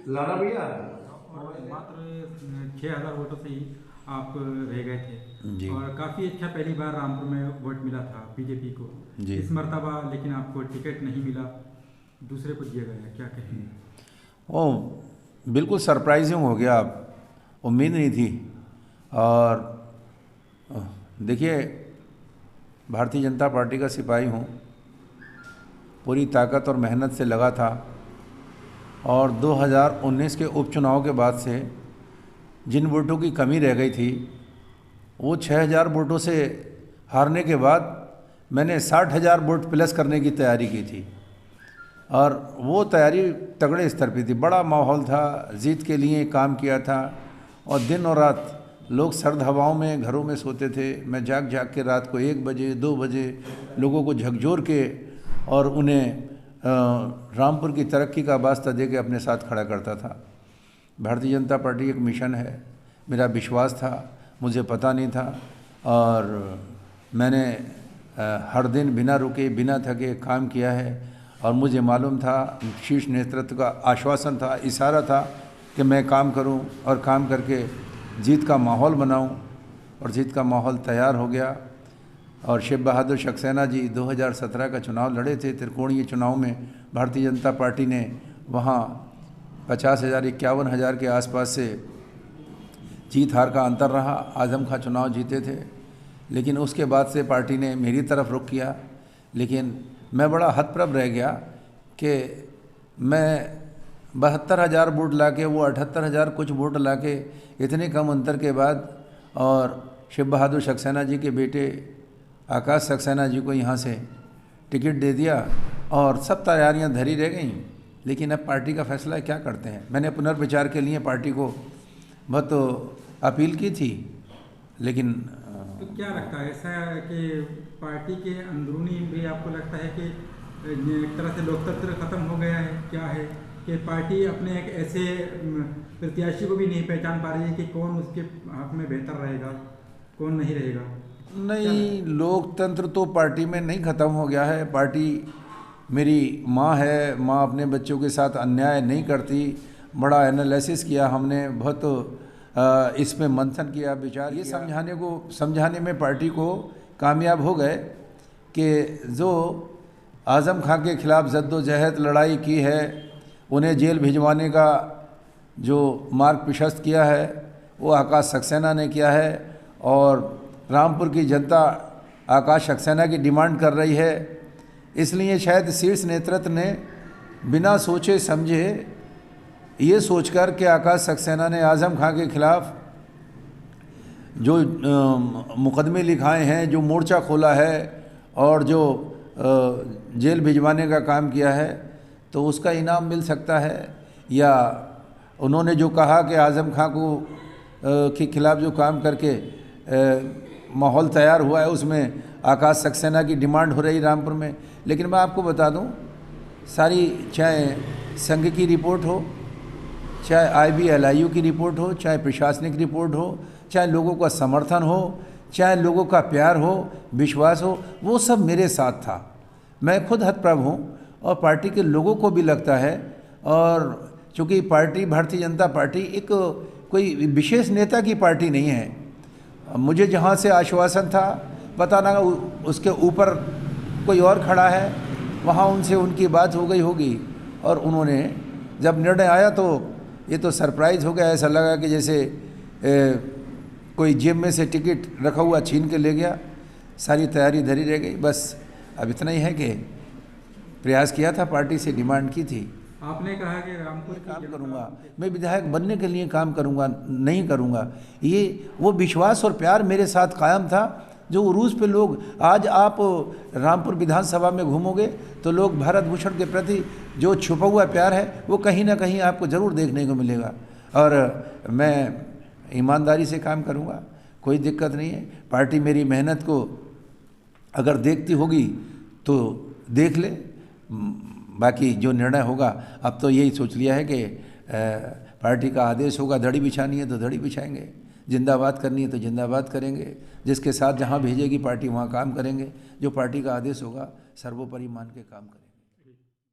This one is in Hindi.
लाना भैया। और मात्र 6,000 वोटों से ही आप रह गए थे जी। और काफ़ी अच्छा पहली बार रामपुर में वोट मिला था बीजेपी को जी। इस मर्तबा, लेकिन आपको टिकट नहीं मिला, दूसरे को दिया गया, क्या कहेंगे? ओ बिल्कुल सरप्राइजिंग हो गया, उम्मीद नहीं थी। और देखिए, भारतीय जनता पार्टी का सिपाही हूँ, पूरी ताकत और मेहनत से लगा था और 2019 के उपचुनाव के बाद से जिन वोटों की कमी रह गई थी वो 6,000 वोटों से हारने के बाद मैंने 60,000 वोट प्लस करने की तैयारी की थी और वो तैयारी तगड़े स्तर पे थी। बड़ा माहौल था, जीत के लिए काम किया था और दिन और रात लोग सर्द हवाओं में घरों में सोते थे। मैं जाग जाग के रात को 1 बजे 2 बजे लोगों को झकझोर के और उन्हें रामपुर की तरक्की का वास्ता दे के अपने साथ खड़ा करता था। भारतीय जनता पार्टी एक मिशन है, मेरा विश्वास था, मुझे पता नहीं था और मैंने हर दिन बिना रुके बिना थके काम किया है और मुझे मालूम था, शीर्ष नेतृत्व का आश्वासन था, इशारा था कि मैं काम करूं और काम करके जीत का माहौल बनाऊं और जीत का माहौल तैयार हो गया। और शिव बहादुर सक्सेना जी 2017 का चुनाव लड़े थे, त्रिकोणीय चुनाव में भारतीय जनता पार्टी ने वहाँ 50,000 51,000 के आसपास से जीत हार का अंतर रहा। आजम खां चुनाव जीते थे, लेकिन उसके बाद से पार्टी ने मेरी तरफ रुख किया। लेकिन मैं बड़ा हतप्रभ रह गया कि मैं 72,000 वोट लाके, वो 78,000 कुछ वोट लाके, इतने कम अंतर के बाद और शिव बहादुर सक्सेना जी के बेटे आकाश सक्सेना जी को यहाँ से टिकट दे दिया और सब तैयारियाँ धरी रह गईं। लेकिन अब पार्टी का फैसला क्या करते हैं। मैंने पुनर्विचार के लिए पार्टी को बहुत तो अपील की थी, लेकिन तो क्या लगता है, ऐसा है कि पार्टी के अंदरूनी भी आपको लगता है कि एक तरह से लोकतंत्र खत्म हो गया है? क्या है कि पार्टी अपने एक ऐसे प्रत्याशी को भी नहीं पहचान पा रही है कि कौन उसके हक में बेहतर रहेगा, कौन नहीं रहेगा? नहीं, लोकतंत्र तो पार्टी में नहीं ख़त्म हो गया है। पार्टी मेरी माँ है, माँ अपने बच्चों के साथ अन्याय नहीं करती। बड़ा एनालिसिस किया हमने, बहुत इस पे मंथन किया, विचार ये समझाने में पार्टी को कामयाब हो गए कि जो आज़म खां के ख़िलाफ़ जद्दोजहद लड़ाई की है, उन्हें जेल भिजवाने का जो मार्ग प्रशस्त किया है वो आकाश सक्सेना ने किया है और रामपुर की जनता आकाश सक्सेना की डिमांड कर रही है। इसलिए शायद शीर्ष नेतृत्व ने बिना सोचे समझे ये सोचकर कि आकाश सक्सेना ने आज़म खां के ख़िलाफ़ जो मुकदमे लिखाए हैं, जो मोर्चा खोला है और जो जेल भिजवाने का काम किया है, तो उसका इनाम मिल सकता है। या उन्होंने जो कहा कि आज़म खां को के खिलाफ़ जो काम करके माहौल तैयार हुआ है, उसमें आकाश सक्सेना की डिमांड हो रही रामपुर में। लेकिन मैं आपको बता दूं, सारी चाहे संघ की रिपोर्ट हो, चाहे IBLIU की रिपोर्ट हो, चाहे प्रशासनिक रिपोर्ट हो, चाहे लोगों का समर्थन हो, चाहे लोगों का प्यार हो, विश्वास हो, वो सब मेरे साथ था। मैं खुद हतप्रभ हूँ और पार्टी के लोगों को भी लगता है। और चूँकि पार्टी भारतीय जनता पार्टी एक कोई विशेष नेता की पार्टी नहीं है। मुझे जहाँ से आश्वासन था, पता ना उसके ऊपर कोई और खड़ा है, वहाँ उनसे उनकी बात हो गई होगी और उन्होंने जब निर्णय आया तो ये तो सरप्राइज़ हो गया। ऐसा लगा कि जैसे कोई जेब में से टिकट रखा हुआ छीन के ले गया, सारी तैयारी धरी रह गई। बस अब इतना ही है कि प्रयास किया था, पार्टी से डिमांड की थी। आपने कहा कि रामपुर काम करूंगा, मैं विधायक बनने के लिए काम करूंगा, नहीं करूंगा, ये वो विश्वास और प्यार मेरे साथ कायम था जो उरूज पे लोग, आज आप रामपुर विधानसभा में घूमोगे तो लोग भारत भूषण के प्रति जो छुपा हुआ प्यार है वो कहीं ना कहीं आपको ज़रूर देखने को मिलेगा। और मैं ईमानदारी से काम करूंगा, कोई दिक्कत नहीं है। पार्टी मेरी मेहनत को अगर देखती होगी तो देख ले, बाकी जो निर्णय होगा, अब तो यही सोच लिया है कि पार्टी का आदेश होगा, धड़ी बिछानी है तो धड़ी बिछाएंगे, जिंदाबाद करनी है तो जिंदाबाद करेंगे, जिसके साथ जहां भेजेगी पार्टी वहां काम करेंगे, जो पार्टी का आदेश होगा सर्वोपरि मान के काम करेंगे।